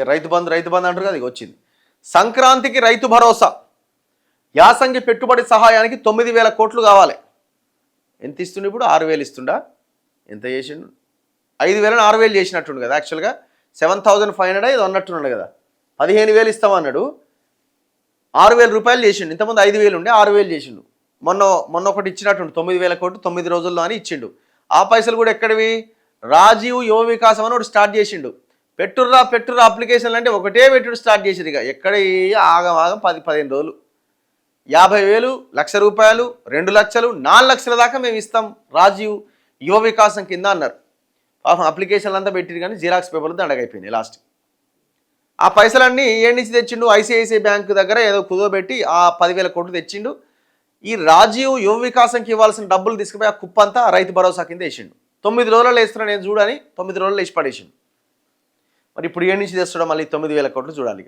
రైతు బంధు అంటారు కదా, ఇది వచ్చింది. సంక్రాంతికి రైతు భరోసా, యాసంగి పెట్టుబడి సహాయానికి 9,000 కోట్లు కావాలి. ఎంత ఇస్తుండే ఇప్పుడు? 6,000 ఇస్తుండా? ఎంత చేసిండు? 5,000 6,000 చేసినట్టుండు కదా. యాక్చువల్గా 7,500 ఇది అన్నట్టున్నాడు కదా. 15,000 ఇస్తామన్నాడు, 6,000 రూపాయలు చేసిండు. ఇంతకుముందు 5,000 ఉండే 6,000 చేసిండు. మొన్న ఒకటి ఇచ్చినట్టుండు, 9,000 కోట్లు 9 రోజుల్లో అని ఇచ్చిండు. ఆ పైసలు కూడా ఎక్కడివి? రాజీవ్ యువ వికాసం అని ఒకటి స్టార్ట్ చేసిండు. పెట్టుర్రా అప్లికేషన్లు అంటే ఒకటే పెట్టుడు స్టార్ట్ చేసిరు. ఇక ఎక్కడ ఆగం 10-15 రోజులు 50,000, 1,00,000 రూపాయలు, 2 లక్షలు, 4 లక్షల దాకా మేము ఇస్తాం రాజీవ్ యువ వికాసం కింద అన్నారు. పాపం అప్లికేషన్లు అంతా పెట్టిరు కానీ జిరాక్స్ పేపర్లు దండగైపోయినాయి లాస్ట్. ఆ పైసలన్నీ ఏడు నుంచి తెచ్చిండు? ఐసిఐసిఐ బ్యాంకు దగ్గర ఏదో కుదోబెట్టి ఆ 10,000 కోట్లు తెచ్చిండు. ఈ రాజీవ్ యువ వికాసంకి ఇవ్వాల్సిన డబ్బులు తీసుకుపోయి ఆ కుప్పంతా రైతు భరోసా కింద వేసిండు. 9 రోజులలో వేస్తున్నాను నేను చూడని 9 రోజుల్లో వేసి పడేసిండు. మరి ఇప్పుడు ఏడు నుంచి తెస్తాడో మళ్ళీ 9,000 కోట్లు చూడాలి.